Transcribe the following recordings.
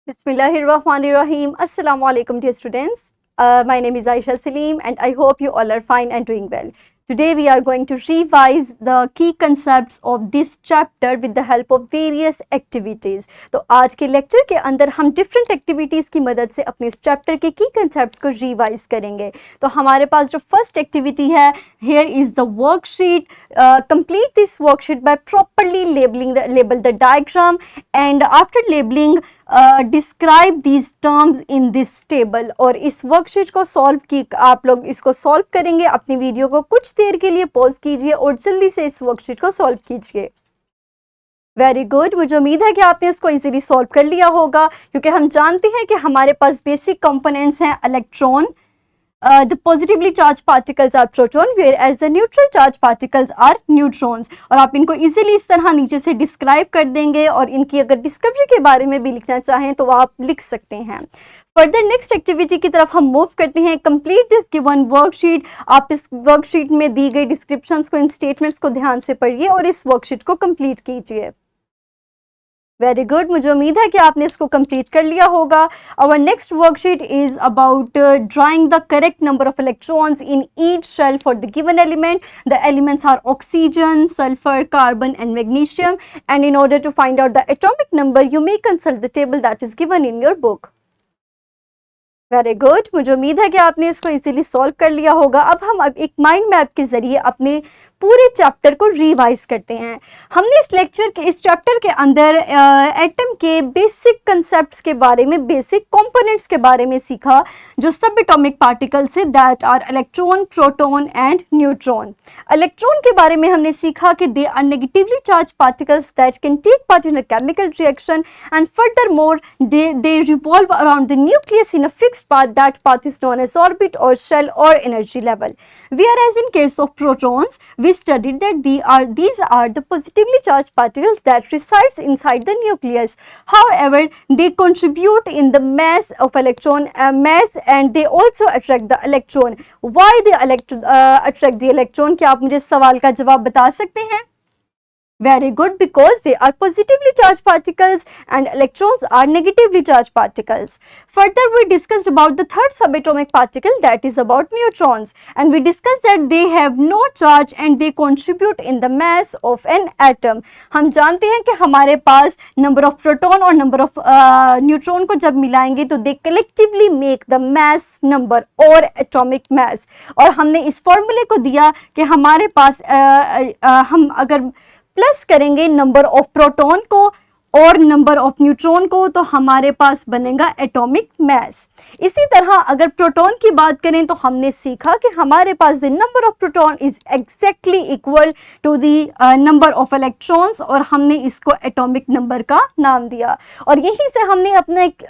Bismillahirrahmanirrahim. Assalamu alaikum dear students. My name is Aisha Salim and I hope you all are fine and doing well. Today we are going to revise the key concepts of this chapter with the help of various activities. तो आज के lecture के अंदर हम different activities की मदद से अपने इस चैप्टर के की कंसेप्ट्स को रिवाइज करेंगे. तो हमारे पास जो फर्स्ट एक्टिविटी है, here is the worksheet. Complete this worksheet by properly label the diagram, and after labeling describe these terms in this table. और इस वर्कशीट को सॉल्व की आप लोग इसको सॉल्व करेंगे. अपनी वीडियो को कुछ देर के लिए पॉज कीजिए और जल्दी से इस वर्कशीट को सॉल्व कीजिए. Very good. मुझे उम्मीद है कि आपने इसको इजीली सॉल्व कर लिया होगा, क्योंकि हम जानते हैं कि हमारे पास बेसिक कंपोनेंट्स हैं electron. The positively charged particles are proton, whereas the neutral charged particles are neutrons. और आप इनको इजीली इस तरह नीचे से डिस्क्राइब कर देंगे, और इनकी अगर डिस्कवरी के बारे में भी लिखना चाहें तो आप लिख सकते हैं. फर्दर नेक्स्ट एक्टिविटी की तरफ हम मूव करते हैं. Complete this given worksheet. आप इस वर्कशीट में दी गई डिस्क्रिप्शंस को, इन स्टेटमेंट्स को ध्यान से पढ़िए और इस वर्कशीट को कंप्लीट कीजिए. Very good. मुझे उम्मीद है कि आपने इसको कंप्लीट कर लिया होगा. Our next worksheet is about drawing the correct number of electrons in each shell for the given element. The elements are oxygen, sulphur, carbon and magnesium. And in order to find out the atomic number you may consult the table that is given in your book. Very good. मुझे उम्मीद है कि आपने इसको easily solve कर लिया होगा. अब एक माइंड मैप के जरिए अपने पूरे चैप्टर को रिवाइज करते हैं. हमने इस चैप्टर के अंदर एटम के बेसिक कंसेप्ट्स के बारे में, बेसिक कंपोनेंट्स के बारे में सीखा, जो सब एटॉमिक पार्टिकल्स है, that are electron, proton and neutron. Electron के बारे में हमने सीखा कि they are negatively charge particles that can take part in a chemical reaction, and furthermore they revolve around the nucleus in a fixed path. That path is known as orbit or shell or energy level. Whereas in case of protons, we studied that these are the positively charged particles that resides inside the nucleus. However, they contribute in the mass of electron mass, and they also attract the electron. Why they attract the electron? क्या आप मुझे सवाल का जवाब बता सकते हैं? Very good, because they are positively charged particles and electrons are negatively charged particles. Further, we discussed about the third subatomic particle, that is about neutrons, and we discussed that they have no charge and they contribute in the mass of an atom. हम जानते हैं कि हमारे पास number of proton और number of neutron को जब मिलाएंगे तो they collectively make the mass number or atomic mass. और हमने इस फॉर्मूले को दिया कि हमारे पास हम अगर प्लस करेंगे नंबर ऑफ प्रोटॉन को और नंबर ऑफ न्यूट्रॉन को तो हमारे पास बनेगा एटॉमिक मास. इसी तरह अगर प्रोटॉन की बात करें तो हमने सीखा कि हमारे पास the number of proton is exactly equal to the number of electrons, और हमने इसको एटॉमिक नंबर का नाम दिया. और यहीं से हमने अपना एक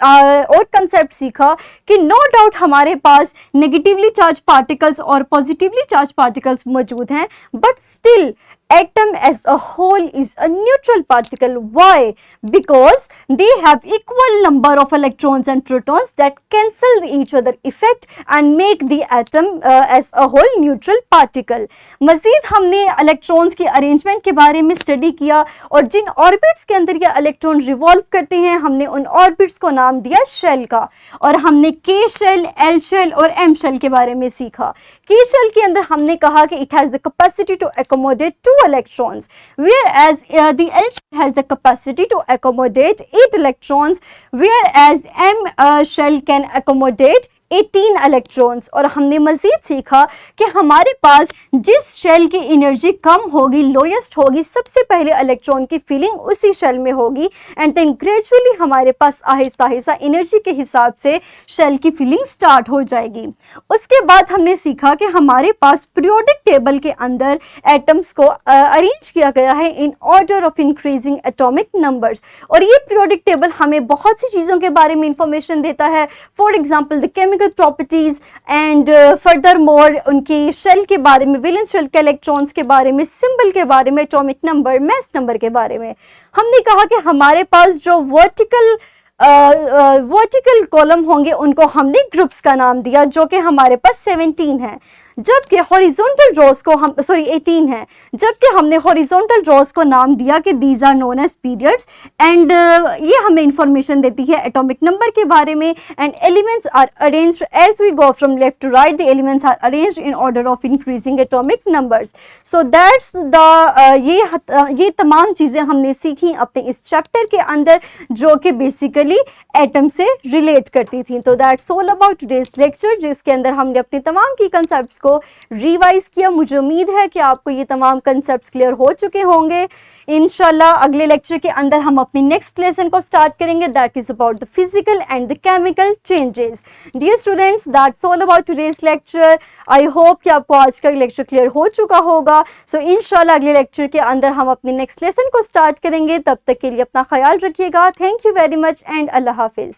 और कंसेप्ट सीखा कि नो डाउट हमारे पास नेगेटिवली चार्ज पार्टिकल्स और पॉजिटिवली चार्ज पार्टिकल्स मौजूद हैं, but still atom as a whole is a neutral particle. Why? Because they have equal number of electrons and protons that cancel each other effect and make the atom as a whole neutral particle. मज़ीद हमने electrons की arrangement के बारे में study किया, और जिन orbits के अंदर ये electron revolve करते हैं हमने उन orbits को नाम दिया shell का. और हमने K shell, L shell और M shell के बारे में सीखा. K shell के अंदर हमने कहा कि it has the capacity to accommodate 2 electrons, whereas the L shell has the capacity to accommodate 8 electrons, whereas M shell can accommodate 18 electrons. और हमने मज़ीद सीखा कि हमारे पास जिस शेल की एनर्जी कम होगी, लोएस्ट होगी, सबसे पहले इलेक्ट्रॉन की फीलिंग उसी शेल में होगी, एंड देन ग्रेजुअली हमारे पास आहिस्ता आहिस्ता एनर्जी के हिसाब से शेल की फीलिंग स्टार्ट हो जाएगी. उसके बाद हमने सीखा कि हमारे पास पीरियोडिक टेबल के अंदर एटम्स को अरेंज किया गया है इन order of increasing atomic numbers. और ये पीरियोडिक टेबल हमें बहुत सी चीज़ों के बारे में इंफॉर्मेशन देता है. For example the chemical properties and further more उनकी शेल के बारे में, वैलेंस शेल के इलेक्ट्रॉन्स के बारे में, सिंबल के बारे में, एटॉमिक नंबर, मास नंबर के बारे में. हमने कहा कि हमारे पास जो वर्टिकल कॉलम होंगे उनको हमने ग्रुप्स का नाम दिया, जो कि हमारे पास 17 है. जबकि हॉरिजॉन्टल रॉस को हम 18 है, जबकि हमने हॉरिजॉन्टल रॉस को नाम दिया कि these are known as periods and ये हमें इंफॉर्मेशन देती है एटॉमिक नंबर के बारे में। And elements are arranged as we go from left to right, the elements are arranged in order of increasing atomic numbers. So that's the ये तमाम चीज़ें हमने सीखी अपने इस चैप्टर के अंदर जो कि बेसिकली एटम से रिलेट करती थी। तो that's all about today's lecture, जिसके अंदर हमने अपने तमाम की कंसेप्ट्स को रिवाइज किया। मुझे उम्मीद है कि आपको ये तमाम कंसेप्ट्स क्लियर हो चुके होंगे। इंशाल्लाह अगले लेक्चर के अंदर हम अपनी नेक्स्ट लेसन को स्टार्ट करेंगे, that is about the physical and the chemical changes. Dear students, that's all about today's lecture. I hope कि आपको आज का लेक्चर क्लियर हो चुका होगा। सो इंशाल्लाह अगले लेक्चर के अंदर हम अपने नेक्स्ट लेसन को स्टार्ट करेंगे। तब तक के लिए अपना ख्याल रखिएगा। Thank you very much and अल्लाह हाफिज़।